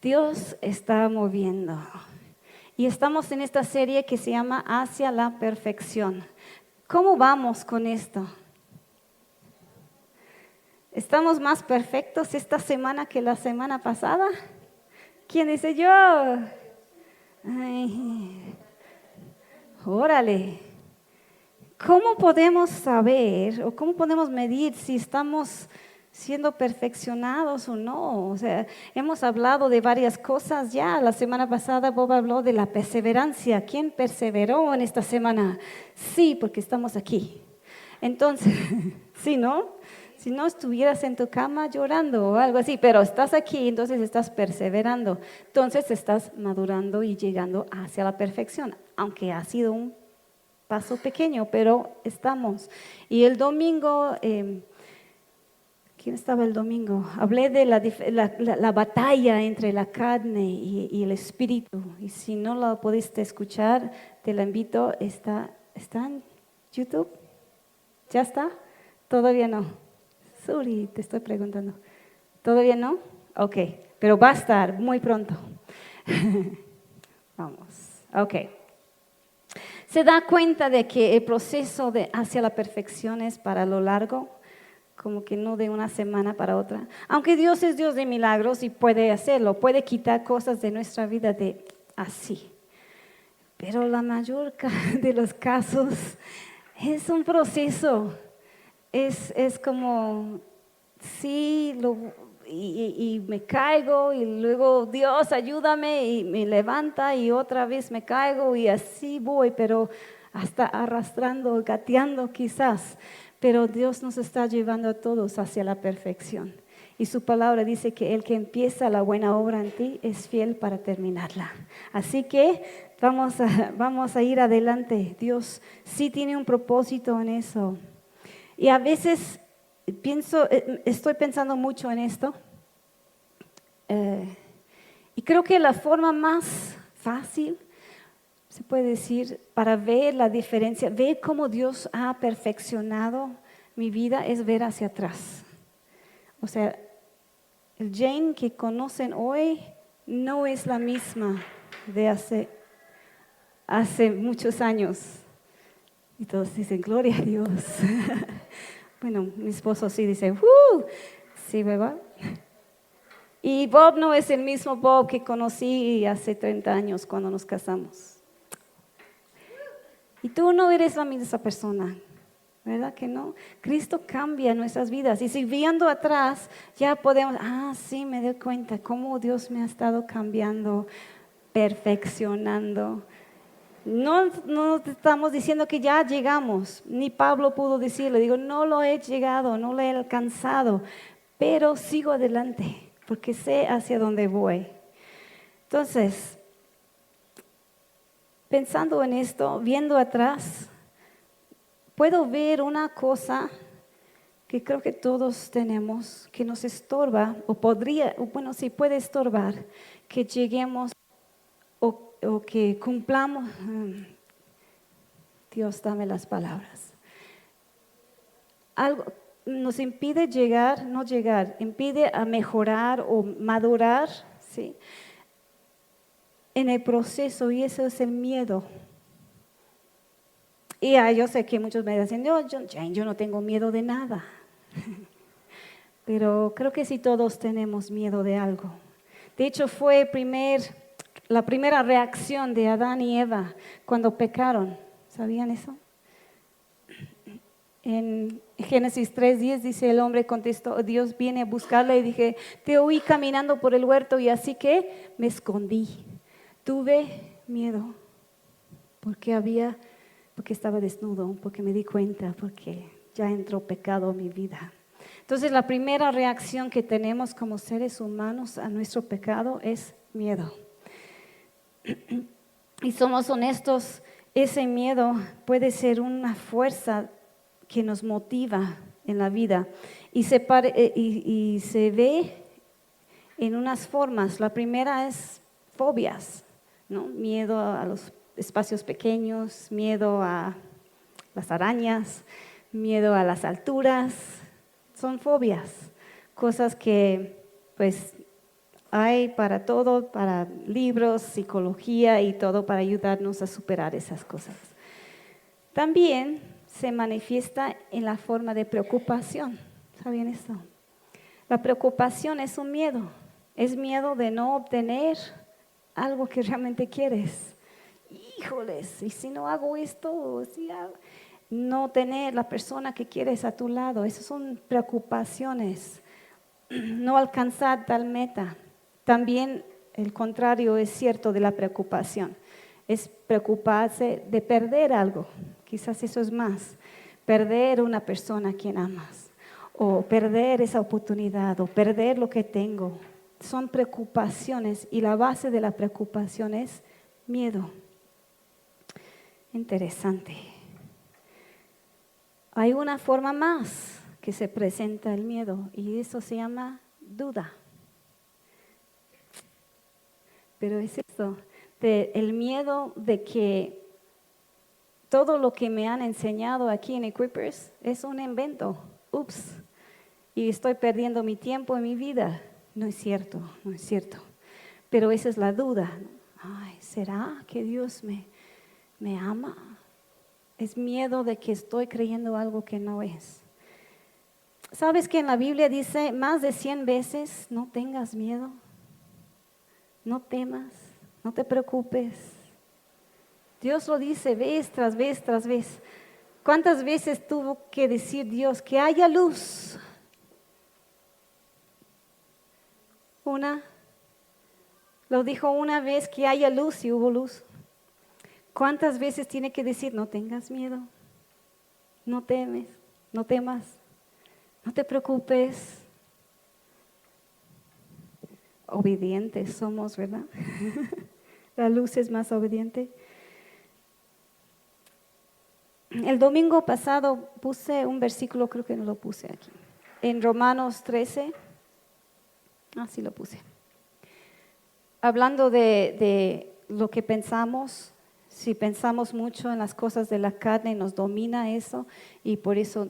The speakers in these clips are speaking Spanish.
Dios está moviendo. Y estamos en esta serie que se llama Hacia la Perfección. ¿Cómo vamos con esto? ¿Estamos más perfectos esta semana que la semana pasada? ¿Quién dice yo? Ay, órale. ¿Cómo podemos saber o cómo podemos medir si estamos siendo perfeccionados o no? O sea, hemos hablado de varias cosas ya. La semana pasada Bob habló de la perseverancia. ¿Quién perseveró en esta semana? Sí, porque estamos aquí. Entonces, sí, ¿no? Si no estuvieras en tu cama llorando o algo así, pero estás aquí, entonces estás perseverando. Entonces estás madurando y llegando hacia la perfección, aunque ha sido un paso pequeño, pero estamos. Y el domingo, ¿quién estaba el domingo? Hablé de la batalla entre la carne y el espíritu. Y si no lo pudiste escuchar, te la invito. ¿Está en YouTube? ¿Ya está? Todavía no. Suri, te estoy preguntando. ¿Todavía no? Ok, pero va a estar muy pronto. Vamos, ok. Se da cuenta de que el proceso hacia la perfección es para lo largo, como que no de una semana para otra. Aunque Dios es Dios de milagros y puede hacerlo, puede quitar cosas de nuestra vida de así. Pero la mayor de los casos es un proceso. Es como, sí, y me caigo y luego Dios ayúdame y me levanta y otra vez me caigo y así voy, pero hasta arrastrando, gateando quizás. Pero Dios nos está llevando a todos hacia la perfección. Y su palabra dice que el que empieza la buena obra en ti es fiel para terminarla. Así que vamos a ir adelante. Dios sí tiene un propósito en eso. Y a veces estoy pensando mucho en esto. Y creo que la forma más fácil, se puede decir, para ver la diferencia, ver cómo Dios ha perfeccionado mi vida, es ver hacia atrás. O sea, el Jane que conocen hoy no es la misma de hace muchos años. Y todos dicen, gloria a Dios. Bueno, mi esposo sí dice, sí, ¿verdad? Y Bob no es el mismo Bob que conocí hace 30 años cuando nos casamos. Y tú no eres la misma persona, ¿verdad que no? Cristo cambia nuestras vidas. Y si viendo atrás, ya podemos, sí, me doy cuenta cómo Dios me ha estado cambiando, perfeccionando. No estamos diciendo que ya llegamos, ni Pablo pudo decirlo, digo, no lo he llegado, no lo he alcanzado, pero sigo adelante, porque sé hacia dónde voy. Entonces, pensando en esto, viendo atrás, puedo ver una cosa que creo que todos tenemos, que nos estorba, sí puede estorbar, que lleguemos o que cumplamos. Dios, dame las palabras. Algo nos impide impide a mejorar o madurar, ¿sí? En el proceso, y eso es el miedo. Y yo sé que muchos me dicen, yo no tengo miedo de nada. Pero creo que sí todos tenemos miedo de algo. De hecho, fue la primera reacción de Adán y Eva cuando pecaron. ¿Sabían eso? En Génesis 3:10 dice, el hombre contestó, Dios viene a buscarle y dije, te oí caminando por el huerto y así que me escondí. Tuve miedo porque estaba desnudo, porque me di cuenta, porque ya entró pecado en mi vida. Entonces la primera reacción que tenemos como seres humanos a nuestro pecado es miedo. Y somos honestos, ese miedo puede ser una fuerza que nos motiva en la vida y se ve en unas formas. La primera es fobias, ¿no? Miedo a los espacios pequeños, miedo a las arañas, miedo a las alturas. Son fobias, cosas que pues Hay para todo, para libros, psicología y todo para ayudarnos a superar esas cosas. También se manifiesta en la forma de preocupación. ¿Sabían eso? La preocupación es un miedo. Es miedo de no obtener algo que realmente quieres. Híjoles, ¿y si no hago esto? No tener la persona que quieres a tu lado. Esas son preocupaciones. No alcanzar tal meta. También el contrario es cierto de la preocupación. Es preocuparse de perder algo. Quizás eso es más. Perder una persona a quien amas. O perder esa oportunidad. O perder lo que tengo. Son preocupaciones y la base de la preocupación es miedo. Interesante. Hay una forma más que se presenta el miedo y eso se llama duda. Pero es eso, el miedo de que todo lo que me han enseñado aquí en Equippers es un invento. Ups, y estoy perdiendo mi tiempo y mi vida. No es cierto, no es cierto. Pero esa es la duda. Ay, ¿será que Dios me ama? Es miedo de que estoy creyendo algo que no es. ¿Sabes que en la Biblia dice más de 100 veces, no tengas miedo, no temas, no te preocupes? Dios lo dice vez tras vez tras vez. ¿Cuántas veces tuvo que decir Dios que haya luz? Una. Lo dijo una vez que haya luz y hubo luz. ¿Cuántas veces tiene que decir no tengas miedo, no temes, no temas, no te preocupes? Obedientes somos, ¿verdad? La luz es más obediente. El domingo pasado puse un versículo, creo que no lo puse aquí. En Romanos 13, sí lo puse. Hablando de lo que pensamos, si pensamos mucho en las cosas de la carne, nos domina eso y por eso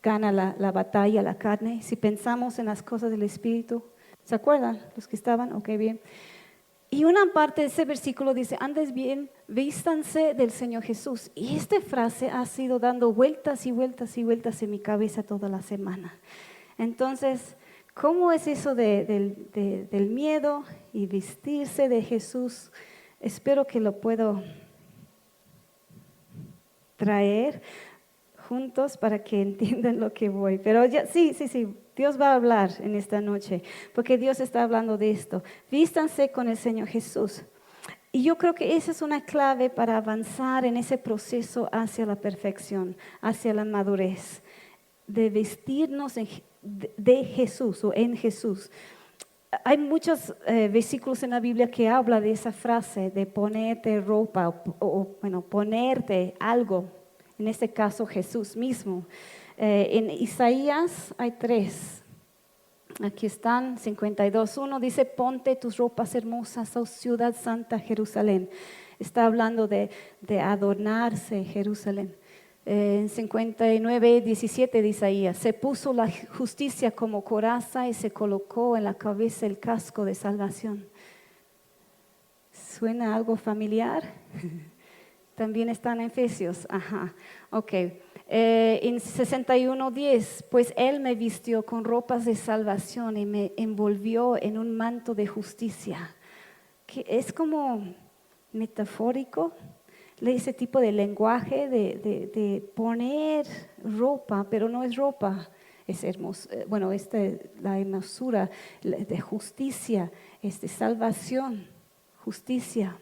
gana la batalla la carne. Si pensamos en las cosas del Espíritu, ¿se acuerdan los que estaban? Ok, bien. Y una parte de ese versículo dice, antes bien, vístanse del Señor Jesús. Y esta frase ha sido dando vueltas y vueltas y vueltas en mi cabeza toda la semana. Entonces, ¿cómo es eso del miedo y vestirse de Jesús? Espero que lo puedo traer juntos para que entiendan lo que voy. Pero ya, sí, Dios va a hablar en esta noche, porque Dios está hablando de esto. Vístanse con el Señor Jesús. Y yo creo que esa es una clave para avanzar en ese proceso hacia la perfección, hacia la madurez, de vestirnos de Jesús o en Jesús. Hay muchos versículos en la Biblia que habla de esa frase de ponerte ropa o ponerte algo. En este caso Jesús mismo. En Isaías hay 3. Aquí están, 52:1 dice, ponte tus ropas hermosas, oh ciudad santa Jerusalén. Está hablando de adornarse Jerusalén. En 59:17 de Isaías, se puso la justicia como coraza y se colocó en la cabeza el casco de salvación. ¿Suena algo familiar? También está en Efesios. Ajá, ok. En 61:10, pues Él me vistió con ropas de salvación y me envolvió en un manto de justicia. Que es como metafórico, ese tipo de lenguaje de poner ropa, pero no es ropa, es hermoso. Bueno, la hermosura de justicia, salvación, justicia.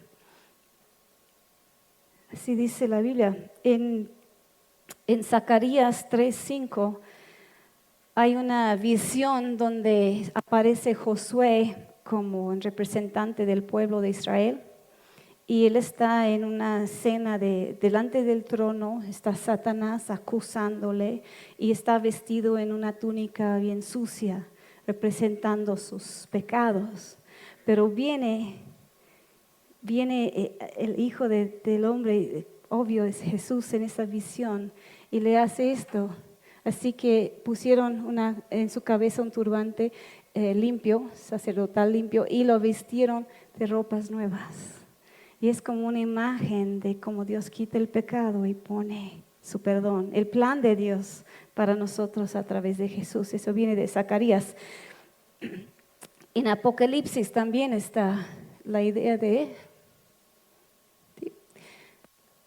Así dice la Biblia. En Zacarías 3:5 hay una visión donde aparece Josué como un representante del pueblo de Israel y él está en una cena delante del trono, está Satanás acusándole y está vestido en una túnica bien sucia representando sus pecados, pero viene el Hijo del Hombre, obvio es Jesús en esa visión, y le hace esto. Así que pusieron en su cabeza un turbante, limpio, sacerdotal limpio, y lo vistieron de ropas nuevas. Y es como una imagen de cómo Dios quita el pecado y pone su perdón, el plan de Dios para nosotros a través de Jesús. Eso viene de Zacarías. En Apocalipsis también está la idea de, ¿sí?,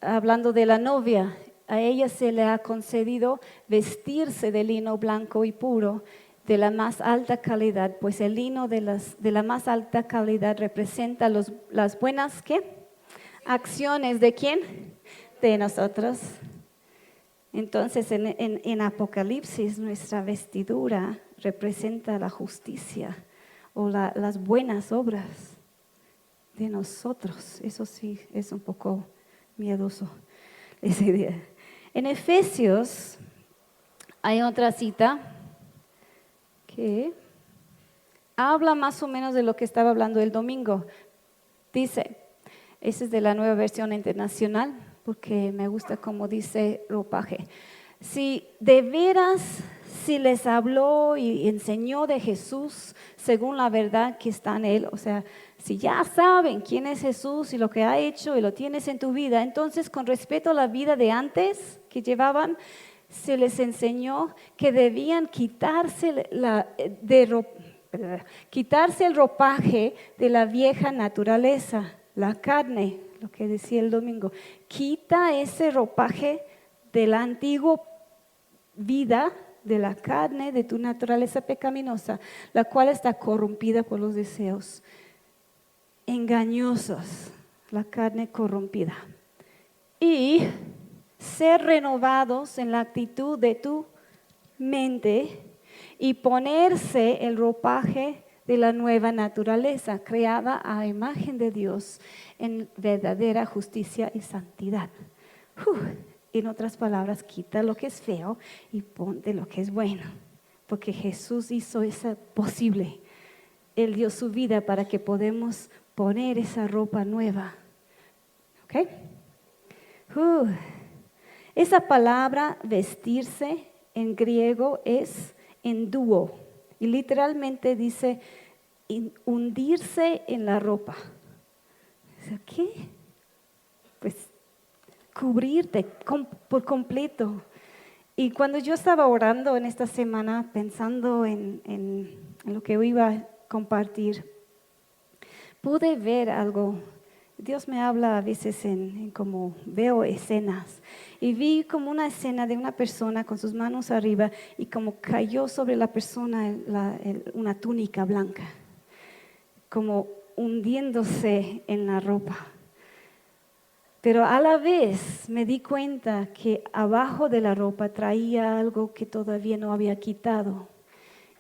hablando de la novia, a ella se le ha concedido vestirse de lino blanco y puro, de la más alta calidad, pues el lino de la más alta calidad representa las buenas, ¿qué?, acciones ¿de quién? De nosotros. Entonces en Apocalipsis nuestra vestidura representa la justicia o las buenas obras de nosotros. Eso sí es un poco miedoso esa idea. En Efesios hay otra cita que habla más o menos de lo que estaba hablando el domingo. Dice, esa es de la Nueva Versión Internacional, porque me gusta cómo dice ropaje. Si de veras, si les habló y enseñó de Jesús según la verdad que está en Él, o sea, si ya saben quién es Jesús y lo que ha hecho y lo tienes en tu vida, entonces con respecto a la vida de antes que llevaban, se les enseñó que debían quitarse el ropaje de la vieja naturaleza, la carne, lo que decía el domingo. Quita ese ropaje de la antigua vida, de la carne, de tu naturaleza pecaminosa, la cual está corrompida por los deseos engañosos, la carne corrompida. Y ser renovados en la actitud de tu mente y ponerse el ropaje de la nueva naturaleza, creada a imagen de Dios en verdadera justicia y santidad. En otras palabras, quita lo que es feo y ponte lo que es bueno, porque Jesús hizo eso posible. Él dio su vida para que podamos poner esa ropa nueva. ¿Ok? Esa palabra vestirse en griego es enduo y literalmente dice hundirse en la ropa. ¿Qué? Pues cubrirte por completo. Y cuando yo estaba orando en esta semana, pensando en lo que iba a compartir, pude ver algo. Dios me habla a veces en como veo escenas. Y vi como una escena de una persona con sus manos arriba y como cayó sobre la persona una túnica blanca, como hundiéndose en la ropa. Pero a la vez me di cuenta que abajo de la ropa traía algo que todavía no había quitado.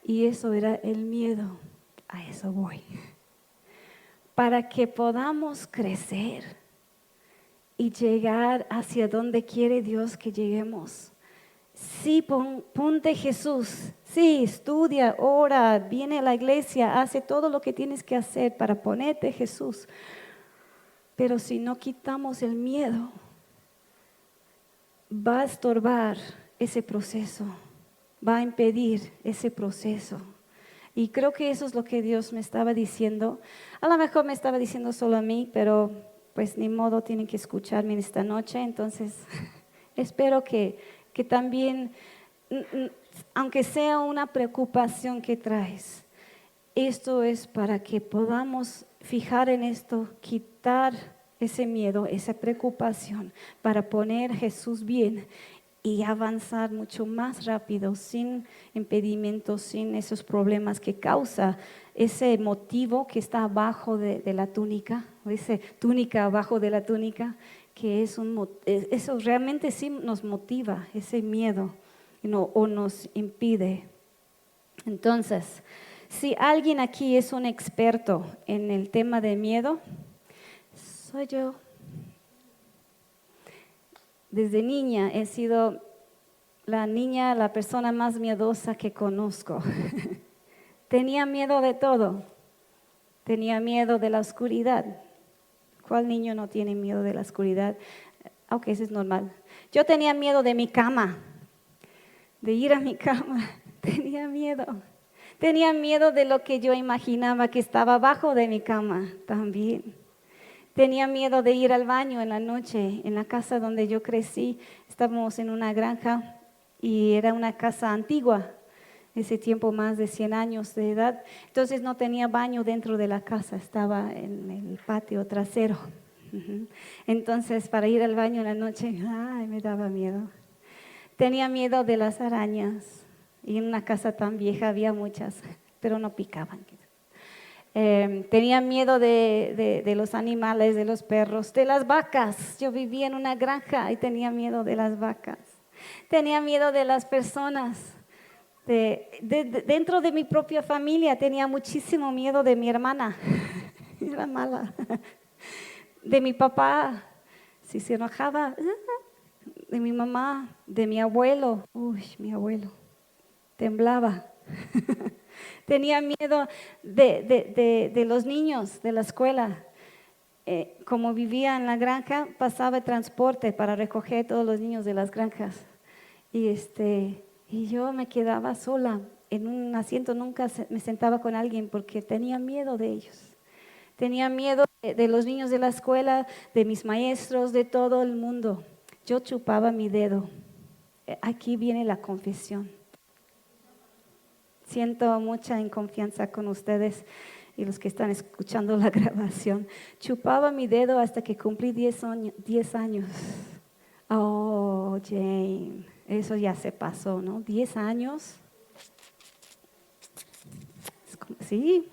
Y eso era el miedo. A eso voy. Para que podamos crecer y llegar hacia donde quiere Dios que lleguemos. Sí, ponte Jesús. Sí, estudia, ora, viene a la iglesia, hace todo lo que tienes que hacer para ponerte Jesús. Pero si no quitamos el miedo, va a estorbar ese proceso, va a impedir ese proceso. Y creo que eso es lo que Dios me estaba diciendo. A lo mejor me estaba diciendo solo a mí, pero pues ni modo, tienen que escucharme esta noche. Entonces, espero que también, aunque sea una preocupación que traes, esto es para que podamos fijar en esto, quitar ese miedo, esa preocupación, para poner a Jesús bien y avanzar mucho más rápido, sin impedimentos, sin esos problemas que causa ese motivo que está abajo de la túnica, o esa túnica abajo de la túnica, que eso realmente sí nos motiva, ese miedo, o nos impide. Entonces, si alguien aquí es un experto en el tema de miedo, soy yo. Desde niña he sido la persona más miedosa que conozco. Tenía miedo de todo. Tenía miedo de la oscuridad. ¿Cuál niño no tiene miedo de la oscuridad? Aunque eso es normal. Yo tenía miedo de mi cama, de ir a mi cama. Tenía miedo. Tenía miedo de lo que yo imaginaba que estaba abajo de mi cama también. Tenía miedo de ir al baño en la noche. En la casa donde yo crecí, estábamos en una granja y era una casa antigua, ese tiempo más de 100 años de edad. Entonces no tenía baño dentro de la casa, estaba en el patio trasero. Entonces para ir al baño en la noche, ay, me daba miedo. Tenía miedo de las arañas y en una casa tan vieja había muchas, pero no picaban. Tenía miedo de los animales, de los perros, de las vacas. Yo vivía en una granja y tenía miedo de las vacas. Tenía miedo de las personas. Dentro de mi propia familia tenía muchísimo miedo de mi hermana. Era mala. De mi papá, si se enojaba. De mi mamá, de mi abuelo. Uy, mi abuelo. Temblaba. Tenía miedo de los niños de la escuela. Como vivía en la granja, pasaba el transporte para recoger a todos los niños de las granjas. Y yo me quedaba sola en un asiento, nunca me sentaba con alguien porque tenía miedo de ellos. Tenía miedo de los niños de la escuela, de mis maestros, de todo el mundo. Yo chupaba mi dedo. Aquí viene la confesión. Siento mucha inconfianza con ustedes y los que están escuchando la grabación. Chupaba mi dedo hasta que cumplí 10 años. Oh, Jane, eso ya se pasó, ¿no? 10 años. Sí,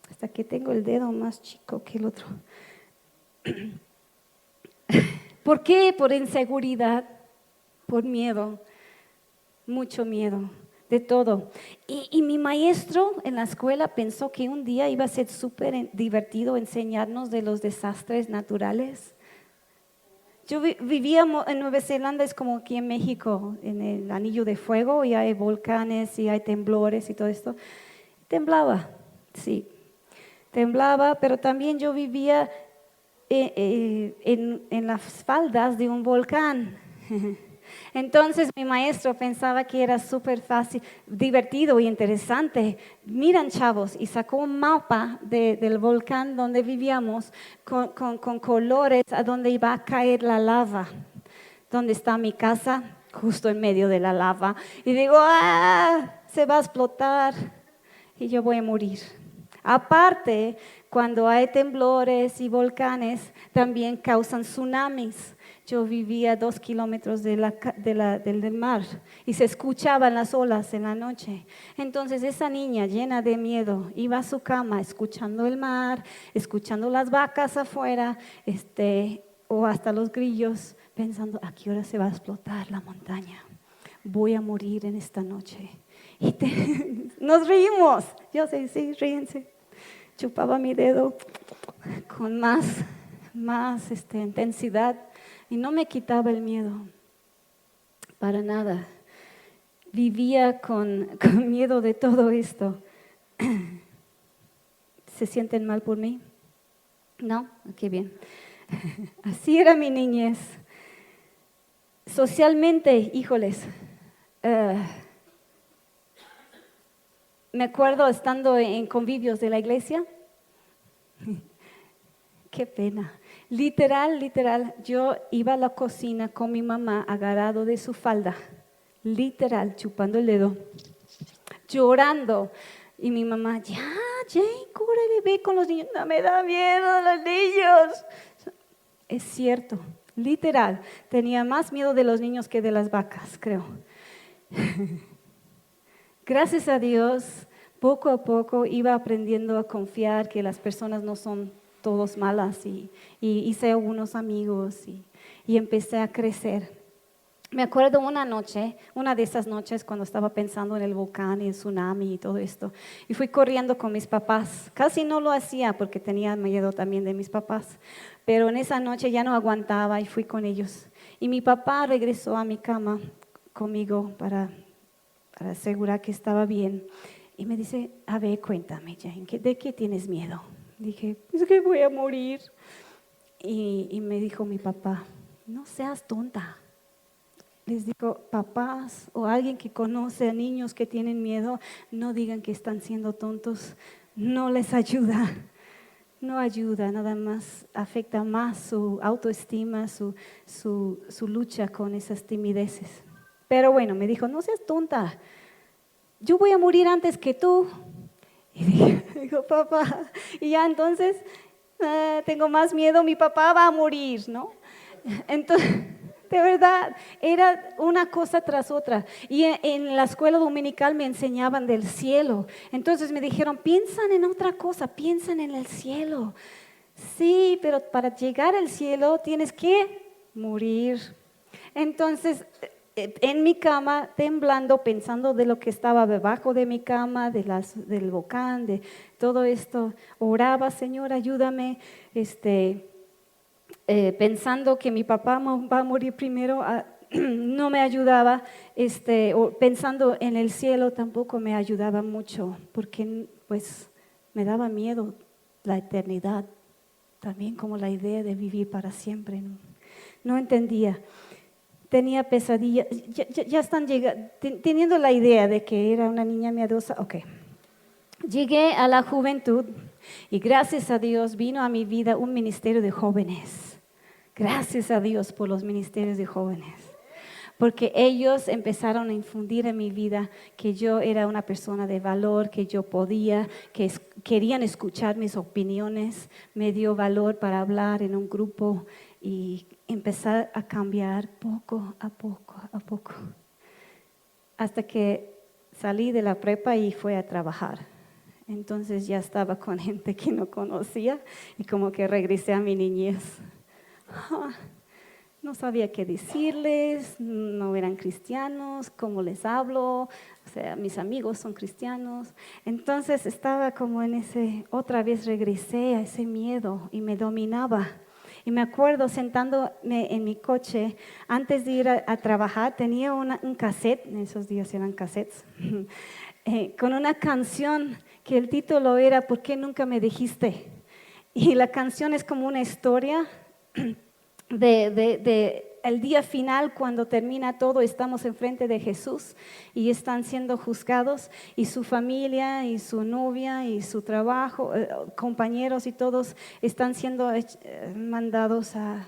hasta que tengo el dedo más chico que el otro. ¿Por qué? Por inseguridad, por miedo, mucho miedo. De todo. Y mi maestro en la escuela pensó que un día iba a ser súper divertido enseñarnos de los desastres naturales. Yo vivía en Nueva Zelanda, es como aquí en México, en el Anillo de Fuego, y hay volcanes y hay temblores y todo esto. Temblaba, sí, temblaba, pero también yo vivía en las faldas de un volcán. Entonces mi maestro pensaba que era súper fácil, divertido y interesante. Miran, chavos, y sacó un mapa del volcán donde vivíamos con colores a donde iba a caer la lava. ¿Dónde está mi casa? Justo en medio de la lava. Y digo, se va a explotar y yo voy a morir. Aparte, cuando hay temblores y volcanes, también causan tsunamis. Yo vivía a 2 kilómetros del mar y se escuchaban las olas en la noche. Entonces esa niña llena de miedo iba a su cama escuchando el mar, escuchando las vacas afuera, o hasta los grillos, pensando, ¿a qué hora se va a explotar la montaña? Voy a morir en esta noche. Y nos reímos. Yo sé, sí, ríense. Chupaba mi dedo con más intensidad y no me quitaba el miedo, para nada. Vivía con miedo de todo esto. ¿Se sienten mal por mí? ¿No? Qué bien. Así era mi niñez. Socialmente, híjoles, me acuerdo estando en convivios de la iglesia. Qué pena. Literal, yo iba a la cocina con mi mamá agarrado de su falda, literal, chupando el dedo, llorando. Y mi mamá, ya, Jane, cúrale, ve con los niños. No me da miedo los niños. Es cierto, literal, tenía más miedo de los niños que de las vacas, creo. Gracias a Dios, poco a poco iba aprendiendo a confiar que las personas no son todos malas y hice algunos amigos y empecé a crecer. Me acuerdo una de esas noches cuando estaba pensando en el volcán y el tsunami y todo esto, y fui corriendo con mis papás. Casi no lo hacía porque tenía miedo también de mis papás, pero en esa noche ya no aguantaba y fui con ellos. Y mi papá regresó a mi cama conmigo para asegurar que estaba bien. Y me dice, a ver, cuéntame, Jane, ¿de qué tienes miedo? Dije, es que voy a morir. Y me dijo mi papá, no seas tonta. les digo, papás o alguien que conoce a niños que tienen miedo, no digan que están siendo tontos, no les ayuda. No ayuda, nada más afecta más su autoestima, su lucha con esas timideces. Pero bueno, me dijo, no seas tonta, yo voy a morir antes que tú. Y digo, papá, y ya entonces tengo más miedo, mi papá va a morir, ¿no? Entonces, de verdad, era una cosa tras otra. Y en la escuela dominical me enseñaban del cielo. Entonces me dijeron, piensan en otra cosa, piensan en el cielo. Sí, pero para llegar al cielo tienes que morir. Entonces, en mi cama, temblando, pensando de lo que estaba debajo de mi cama, del volcán, de todo esto, oraba, Señor, ayúdame, pensando que mi papá va a morir primero, no me ayudaba, o pensando en el cielo tampoco me ayudaba mucho, porque pues me daba miedo la eternidad, también como la idea de vivir para siempre. No entendía. Tenía pesadillas, ya están teniendo la idea de que era una niña miedosa. Ok, llegué a la juventud y gracias a Dios vino a mi vida un ministerio de jóvenes. Gracias a Dios por los ministerios de jóvenes, porque ellos empezaron a infundir en mi vida que yo era una persona de valor, que yo podía, que querían escuchar mis opiniones, me dio valor para hablar en un grupo y empezar a cambiar poco a poco, hasta que salí de la prepa y fui a trabajar. Entonces ya estaba con gente que no conocía y como que regresé a mi niñez. No sabía qué decirles, no eran cristianos, cómo les hablo, o sea, mis amigos son cristianos. Entonces estaba como en otra vez regresé a ese miedo y me dominaba. Y me acuerdo sentándome en mi coche, antes de ir a trabajar, tenía un cassette, en esos días eran cassettes, con una canción que el título era ¿Por qué nunca me dijiste? Y la canción es como una historia de el día final, cuando termina todo, estamos enfrente de Jesús y están siendo juzgados y su familia y su novia y su trabajo, compañeros y todos están siendo mandados a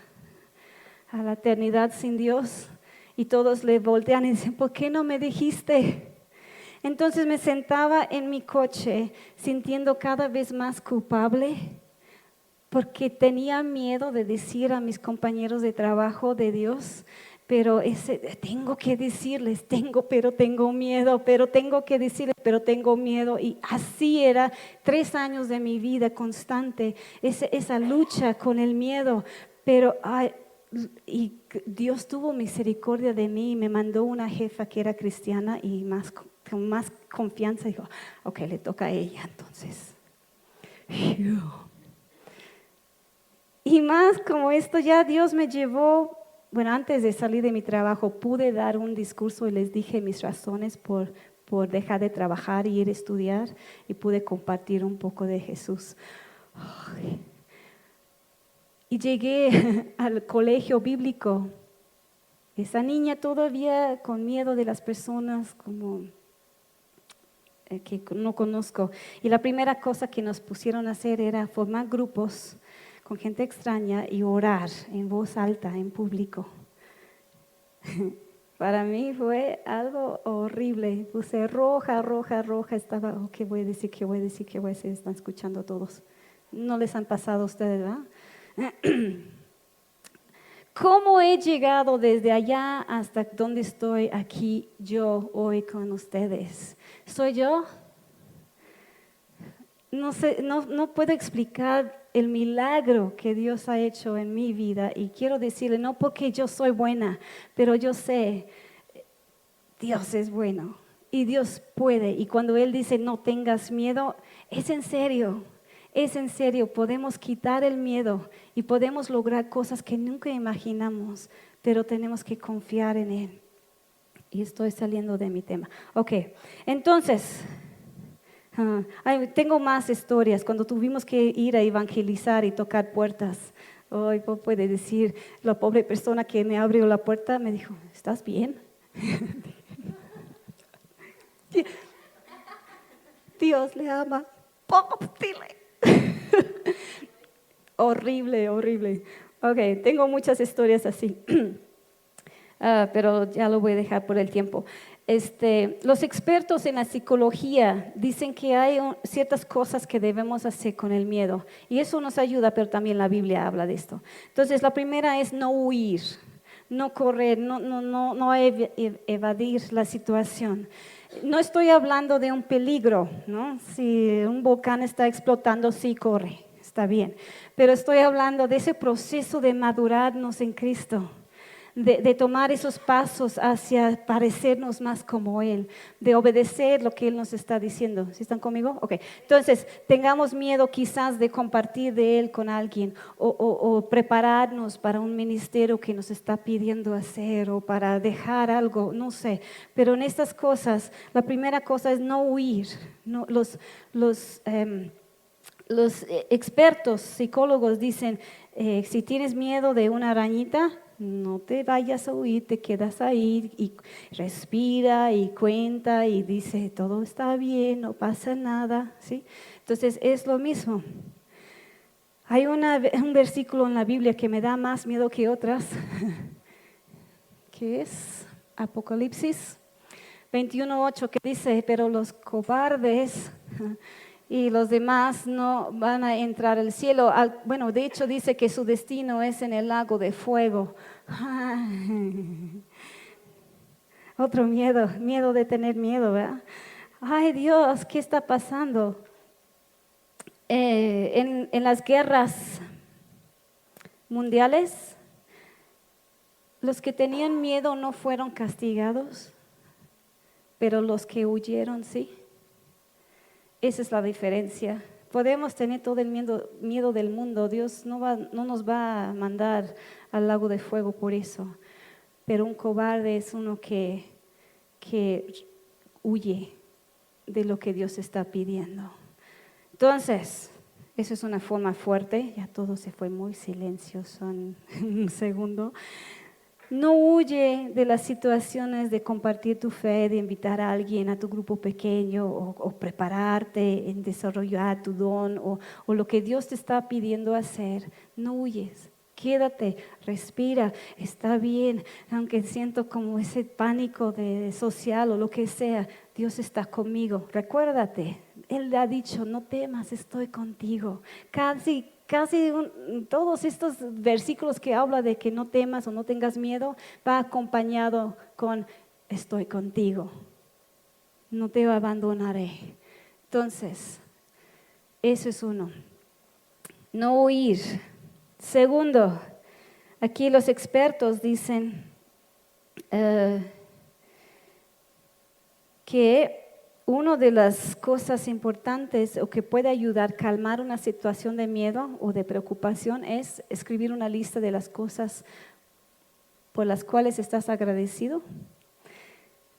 la eternidad sin Dios y todos le voltean y dicen, ¿por qué no me dijiste? Entonces me sentaba en mi coche sintiendo cada vez más culpable, porque tenía miedo de decir a mis compañeros de trabajo de Dios, pero tengo que decirles, pero tengo miedo, pero tengo que decirles, pero tengo miedo. Y así era 3 años de mi vida constante, esa lucha con el miedo, pero y Dios tuvo misericordia de mí y me mandó una jefa que era cristiana y con más confianza dijo, ok, le toca a ella entonces. Y más como esto ya Dios me llevó, bueno, antes de salir de mi trabajo pude dar un discurso y les dije mis razones por dejar de trabajar y ir a estudiar y pude compartir un poco de Jesús. Y llegué al colegio bíblico, esa niña todavía con miedo de las personas como que no conozco. Y la primera cosa que nos pusieron a hacer era formar grupos con gente extraña y orar en voz alta, en público. Para mí fue algo horrible. Puse roja, estaba, ¿qué voy a decir? ¿Qué voy a decir? ¿Qué voy a decir? Están escuchando todos. No les han pasado a ustedes, ¿verdad? ¿Cómo he llegado desde allá hasta donde estoy aquí yo hoy con ustedes? ¿Soy yo? No sé, no puedo explicar el milagro que Dios ha hecho en mi vida y quiero decirle, no porque yo soy buena, pero yo sé, Dios es bueno y Dios puede. Y cuando Él dice no tengas miedo, es en serio. Es en serio, podemos quitar el miedo y podemos lograr cosas que nunca imaginamos, pero tenemos que confiar en Él. Y estoy saliendo de mi tema. Ok, entonces, tengo más historias cuando tuvimos que ir a evangelizar y tocar puertas. Hoy puede decir, la pobre persona que me abrió la puerta me dijo, ¿estás bien? Dios le ama. Pop, dile. Horrible, horrible. Ok, tengo muchas historias así. Pero ya lo voy a dejar por el tiempo. Los expertos en la psicología dicen que hay ciertas cosas que debemos hacer con el miedo y eso nos ayuda, pero también la Biblia habla de esto. Entonces, la primera es no huir, no correr, no evadir la situación. No estoy hablando de un peligro, ¿no? Si un volcán está explotando, sí corre, está bien. Pero estoy hablando de ese proceso de madurarnos en Cristo. De tomar esos pasos hacia parecernos más como Él, de obedecer lo que Él nos está diciendo. ¿Sí están conmigo? Ok. Entonces, tengamos miedo quizás de compartir de Él con alguien o prepararnos para un ministerio que nos está pidiendo hacer o para dejar algo, no sé. Pero en estas cosas, la primera cosa es no huir. No, los expertos psicólogos dicen, si tienes miedo de una arañita, no te vayas a huir, te quedas ahí y respira y cuenta y dice, todo está bien, no pasa nada, ¿sí? Entonces es lo mismo. Hay un versículo en la Biblia que me da más miedo que otras, que es Apocalipsis 21:8, que dice, pero los cobardes y los demás no van a entrar al cielo. Bueno, de hecho dice que su destino es en el lago de fuego. Otro miedo, miedo de tener miedo, ¿verdad? Ay Dios, ¿qué está pasando? En las guerras mundiales, los que tenían miedo no fueron castigados, pero los que huyeron sí. Esa es la diferencia. Podemos tener todo el miedo del mundo. Dios no nos va a mandar al lago de fuego por eso. Pero un cobarde es uno que huye de lo que Dios está pidiendo. Entonces, eso es una forma fuerte. Ya todo se fue muy silencioso en un segundo. No huye de las situaciones de compartir tu fe, de invitar a alguien a tu grupo pequeño o prepararte en desarrollar tu don o lo que Dios te está pidiendo hacer. No huyes. Quédate, respira, está bien, aunque siento como ese pánico de social o lo que sea, Dios está conmigo. Recuérdate, Él le ha dicho, no temas, estoy contigo. Casi todos estos versículos que habla de que no temas o no tengas miedo, va acompañado con estoy contigo, no te abandonaré. Entonces, eso es uno. No huir. Segundo, aquí los expertos dicen que una de las cosas importantes o que puede ayudar a calmar una situación de miedo o de preocupación es escribir una lista de las cosas por las cuales estás agradecido.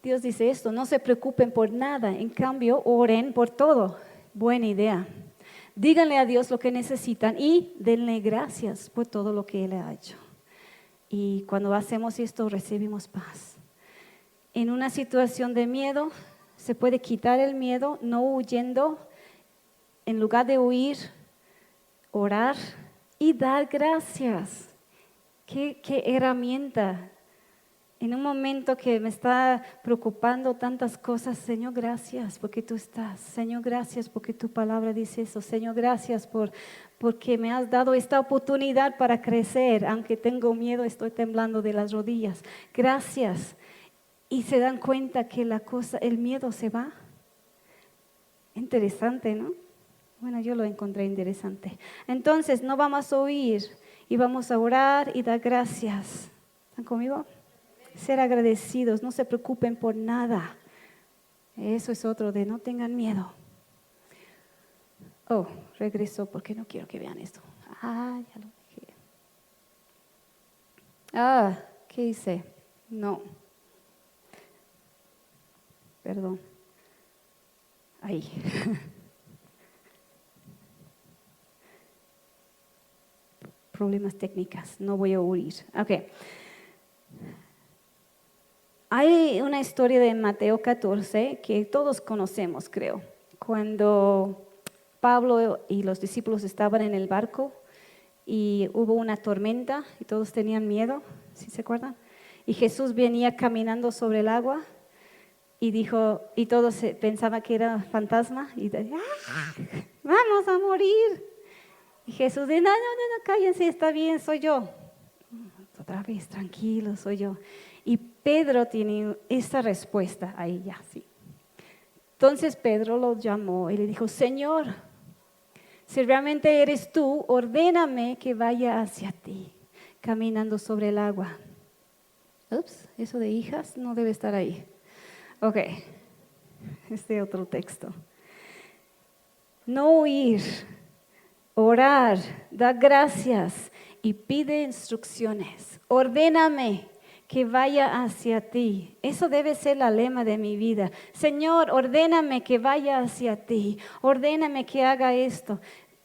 Dios dice esto, no se preocupen por nada, en cambio oren por todo. Buena idea. Díganle a Dios lo que necesitan y denle gracias por todo lo que Él ha hecho. Y cuando hacemos esto recibimos paz. En una situación de miedo se puede quitar el miedo no huyendo, en lugar de huir, orar y dar gracias. ¿Qué herramienta? En un momento que me está preocupando tantas cosas, Señor, gracias porque tú estás. Señor, gracias porque tu palabra dice eso. Señor, gracias porque me has dado esta oportunidad para crecer. Aunque tengo miedo, estoy temblando de las rodillas. Gracias. Y se dan cuenta que el miedo se va. Interesante, ¿no? Bueno, yo lo encontré interesante. Entonces, no vamos a huir y vamos a orar y dar gracias. ¿Están conmigo? Ser agradecidos, no se preocupen por nada. Eso es otro de no tengan miedo. Oh, regreso porque no quiero que vean esto. Ya lo dejé. ¿Qué hice? No. Perdón. Ahí. problemas técnicos, no voy a huir. Ok. Hay una historia de Mateo 14 que todos conocemos, creo. Cuando Pablo y los discípulos estaban en el barco y hubo una tormenta y todos tenían miedo, ¿sí se acuerdan? Y Jesús venía caminando sobre el agua y dijo, y todos pensaban que era fantasma y vamos a morir. Y Jesús dice, no, cállense, está bien, soy yo. Otra vez, tranquilo, soy yo. Y Pedro tiene esa respuesta ahí ya, sí. Entonces Pedro lo llamó y le dijo, Señor, si realmente eres tú, ordéname que vaya hacia ti, caminando sobre el agua. Ups, eso de hijas no debe estar ahí. Ok, este otro texto. No huir, orar, dar gracias y pide instrucciones. Ordéname que vaya hacia ti. Eso debe ser la lema de mi vida. Señor, ordéname que vaya hacia ti. Ordéname que haga esto.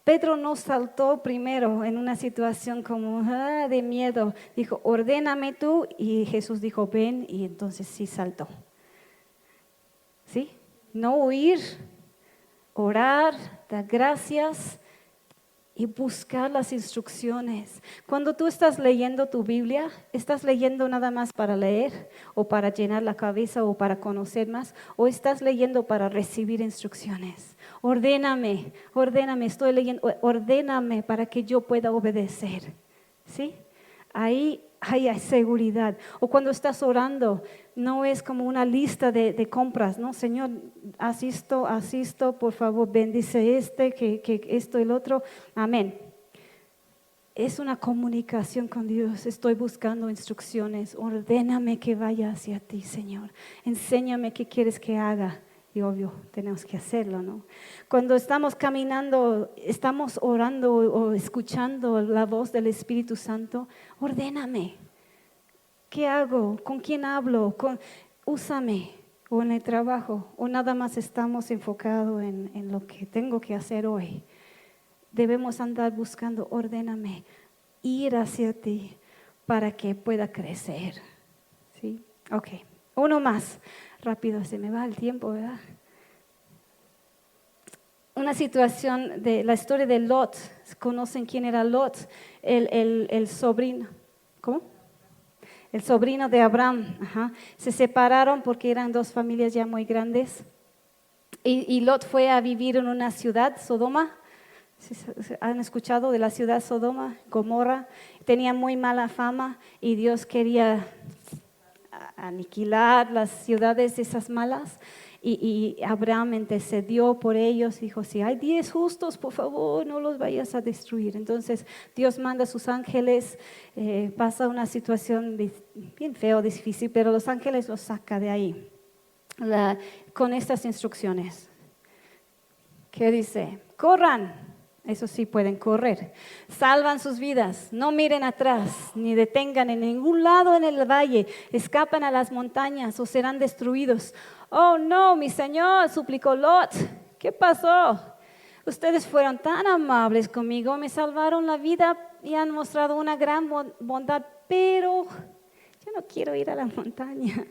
Pedro no saltó primero en una situación como de miedo. Dijo, ordéname tú. Y Jesús dijo, ven. Y entonces sí saltó. ¿Sí? No huir, orar, dar gracias y buscar las instrucciones. Cuando tú estás leyendo tu Biblia, ¿estás leyendo nada más para leer o para llenar la cabeza o para conocer más? ¿O estás leyendo para recibir instrucciones? Ordéname, estoy leyendo, ordéname para que yo pueda obedecer. ¿Sí? Ahí hay seguridad. O cuando estás orando, no es como una lista de compras, ¿no? Señor, asisto, por favor, bendice que esto, el otro. Amén. Es una comunicación con Dios. Estoy buscando instrucciones. Ordéname que vaya hacia ti, Señor. Enséñame qué quieres que haga. Y obvio, tenemos que hacerlo, ¿no? Cuando estamos caminando, estamos orando o escuchando la voz del Espíritu Santo, ordéname. ¿Qué hago? ¿Con quién hablo? Úsame. O en el trabajo. O nada más estamos enfocados en lo que tengo que hacer hoy. Debemos andar buscando, ordéname, ir hacia ti para que pueda crecer. ¿Sí? Ok. Uno más. Rápido, se me va el tiempo, ¿verdad? Una situación de la historia de Lot. ¿Conocen quién era Lot? El sobrino. ¿Cómo? El sobrino de Abraham. Ajá. Se separaron porque eran dos familias ya muy grandes. Y Lot fue a vivir en una ciudad, Sodoma. ¿Han escuchado de la ciudad Sodoma, Gomorra? Tenía muy mala fama y Dios quería aniquilar las ciudades esas malas. Y Abraham intercedió por ellos, dijo, si hay 10 justos, por favor, no los vayas a destruir. Entonces Dios manda a sus ángeles, pasa una situación bien feo, difícil, pero los ángeles los saca de ahí con estas instrucciones. ¿Qué dice? Corran. Eso sí, pueden correr. Salvan sus vidas, no miren atrás, ni detengan en ningún lado en el valle, escapan a las montañas o serán destruidos. Oh no, mi Señor, suplicó Lot, ¿qué pasó? Ustedes fueron tan amables conmigo, me salvaron la vida y han mostrado una gran bondad, pero yo no quiero ir a la montaña.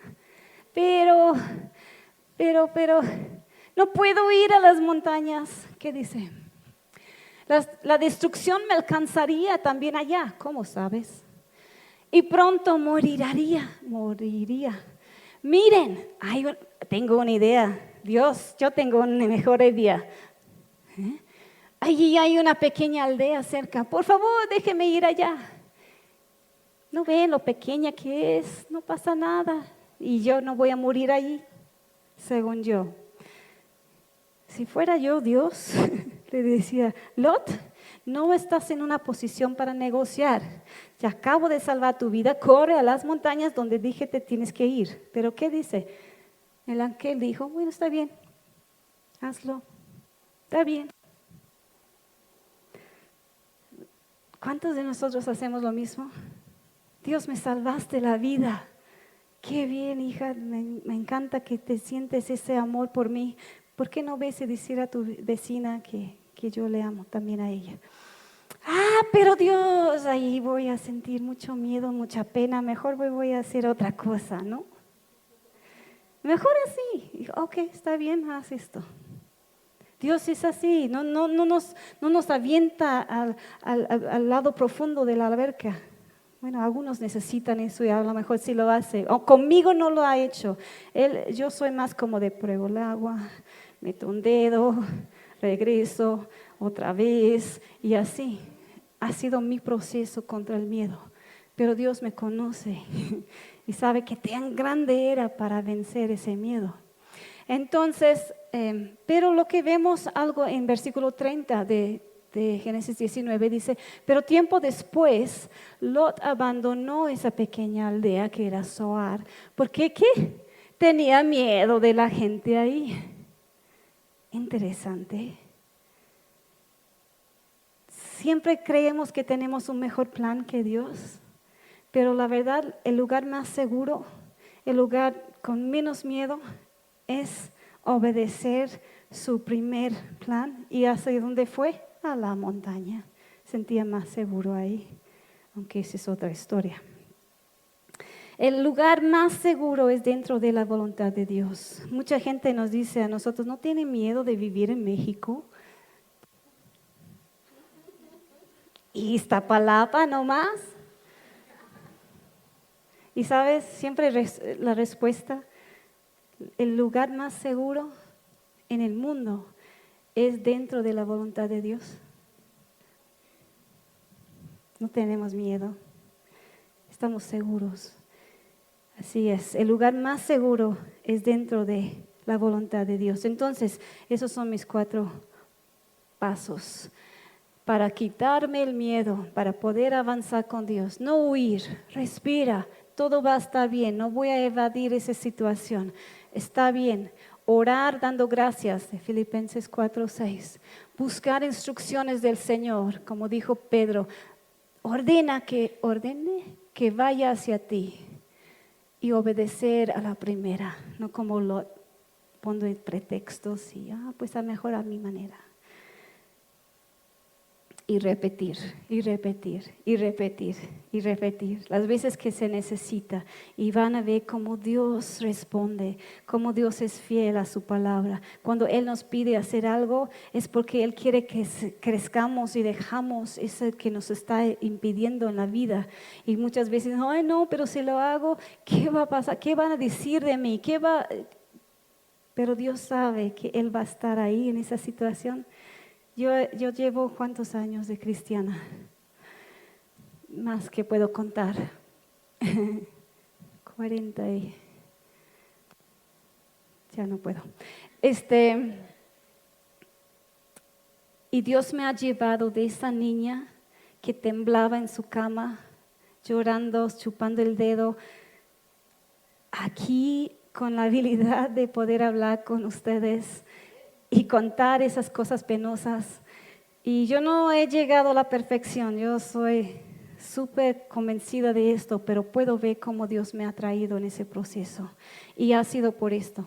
Pero, no puedo ir a las montañas. ¿Qué dice? La destrucción me alcanzaría también allá, ¿cómo sabes? Y pronto moriría. Miren, tengo una idea. Dios, yo tengo una mejor idea. Allí hay una pequeña aldea cerca. Por favor, déjeme ir allá. ¿No ven lo pequeña que es? No pasa nada. Y yo no voy a morir allí, según yo. Si fuera yo Dios, le decía, Lot, no estás en una posición para negociar. Ya acabo de salvar tu vida, corre a las montañas donde dije te tienes que ir. Pero ¿qué dice? El ángel dijo, bueno, está bien, hazlo, está bien. ¿Cuántos de nosotros hacemos lo mismo? Dios, me salvaste la vida. Qué bien, hija, me encanta que te sientes ese amor por mí. ¿Por qué no ves y decir a tu vecina que yo le amo también a ella? pero Dios, ahí voy a sentir mucho miedo, mucha pena, mejor voy a hacer otra cosa, ¿no? Mejor así. Dijo, ok, está bien, haz esto. Dios es así, no nos avienta al lado profundo de la alberca. Bueno, algunos necesitan eso y a lo mejor sí lo hace. O conmigo no lo ha hecho. Yo soy más como de pruebo el agua, meto un dedo, regreso otra vez y así. Ha sido mi proceso contra el miedo. Pero Dios me conoce y sabe que tan grande era para vencer ese miedo. Entonces, pero lo que vemos algo en versículo 30 de Génesis 19 dice, pero tiempo después Lot abandonó esa pequeña aldea que era Zoar, porque ¿qué? Tenía miedo de la gente ahí. Interesante. Siempre creemos que tenemos un mejor plan que Dios, pero la verdad, el lugar más seguro, el lugar con menos miedo es obedecer su primer plan. ¿Y hacia dónde fue? A la montaña. Sentía más seguro ahí, aunque esa es otra historia. El lugar más seguro es dentro de la voluntad de Dios. Mucha gente nos dice a nosotros, ¿no tienen miedo de vivir en México? ¿Y Iztapalapa nomás? Y sabes, siempre la respuesta, el lugar más seguro en el mundo es dentro de la voluntad de Dios. No tenemos miedo, estamos seguros. Así es, el lugar más seguro es dentro de la voluntad de Dios. Entonces, esos son mis 4 pasos para quitarme el miedo, para poder avanzar con Dios. No huir, respira, todo va a estar bien, no voy a evadir esa situación, está bien. Orar dando gracias, de Filipenses 4:6. Buscar instrucciones del Señor, como dijo Pedro, ordene que vaya hacia ti y obedecer a la primera, no como Lot, poniendo pretextos y pues a mejor a mi manera. Y repetir, y repetir, y repetir, y repetir, las veces que se necesita. Y van a ver cómo Dios responde, cómo Dios es fiel a su palabra. Cuando Él nos pide hacer algo, es porque Él quiere que crezcamos y dejamos eso que nos está impidiendo en la vida. Y muchas veces, ay no, pero si lo hago, ¿qué va a pasar? ¿Qué van a decir de mí? Pero Dios sabe que Él va a estar ahí en esa situación. Yo llevo ¿cuántos años de cristiana? Más que puedo contar. 40 y... Ya no puedo. Y Dios me ha llevado de esa niña que temblaba en su cama, llorando, chupando el dedo, aquí con la habilidad de poder hablar con ustedes y contar esas cosas penosas. Y yo no he llegado a la perfección, yo soy súper convencida de esto, pero puedo ver cómo Dios me ha traído en ese proceso. Y ha sido por esto,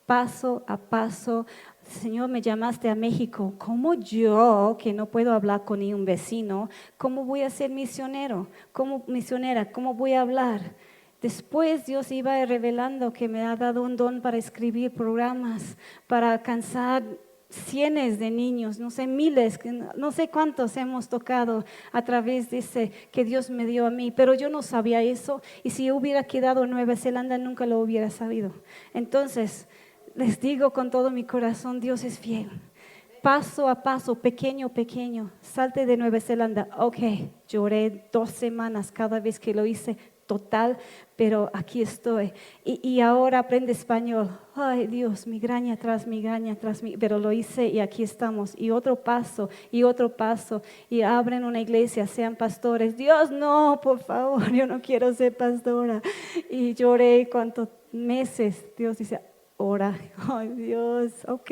paso a paso. Señor, me llamaste a México. ¿Cómo yo, que no puedo hablar con ni un vecino, cómo voy a ser misionero? ¿Cómo misionera? ¿Cómo voy a hablar? Después Dios iba revelando que me ha dado un don para escribir programas, para alcanzar cientos de niños, no sé, miles, no sé cuántos hemos tocado a través de ese que Dios me dio a mí, pero yo no sabía eso y si hubiera quedado en Nueva Zelanda nunca lo hubiera sabido. Entonces, les digo con todo mi corazón, Dios es fiel. Paso a paso, pequeño, salte de Nueva Zelanda. Ok, lloré 2 semanas cada vez que lo hice, total, pero aquí estoy. Y ahora aprende español. Ay Dios, migraña tras migraña, pero lo hice y aquí estamos. Y otro paso, y abren una iglesia, sean pastores. Dios, no, por favor, yo no quiero ser pastora. Y lloré cuántos meses. Dios dice, ora, ay Dios, ok,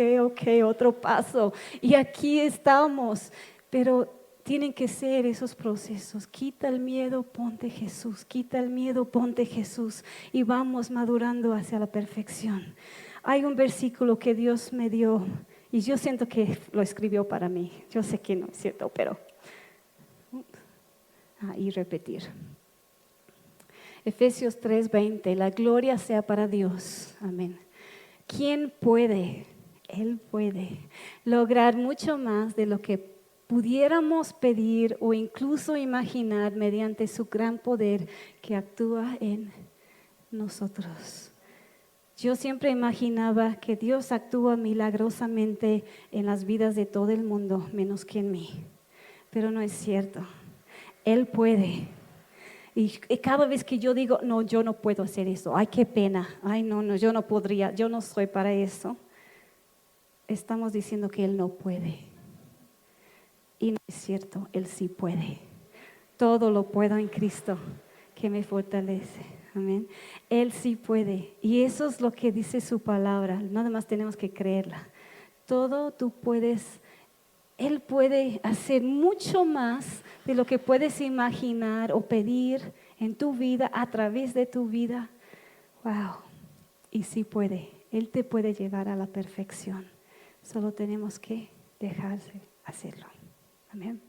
otro paso. Y aquí estamos, pero tienen que ser esos procesos. Quita el miedo, ponte Jesús. Quita el miedo, ponte Jesús. Y vamos madurando hacia la perfección. Hay un versículo que Dios me dio y yo siento que lo escribió para mí. Yo sé que no es cierto, pero y repetir. Efesios 3:20, la gloria sea para Dios. Amén. ¿Quién puede? Él puede lograr mucho más de lo que pudiéramos pedir o incluso imaginar mediante su gran poder que actúa en nosotros. Yo siempre imaginaba que Dios actúa milagrosamente en las vidas de todo el mundo, menos que en mí. Pero no es cierto. Él puede. Y cada vez que yo digo, no, yo no puedo hacer eso, ay, qué pena, ay, no, yo no podría, yo no soy para eso, estamos diciendo que Él no puede. Y no es cierto, Él sí puede. Todo lo puedo en Cristo que me fortalece. Amén. Él sí puede. Y eso es lo que dice su palabra. Nada más tenemos que creerla. Todo tú puedes. Él puede hacer mucho más de lo que puedes imaginar o pedir en tu vida, a través de tu vida. Wow. Y sí puede. Él te puede llevar a la perfección. Solo tenemos que dejarse hacerlo. Amén.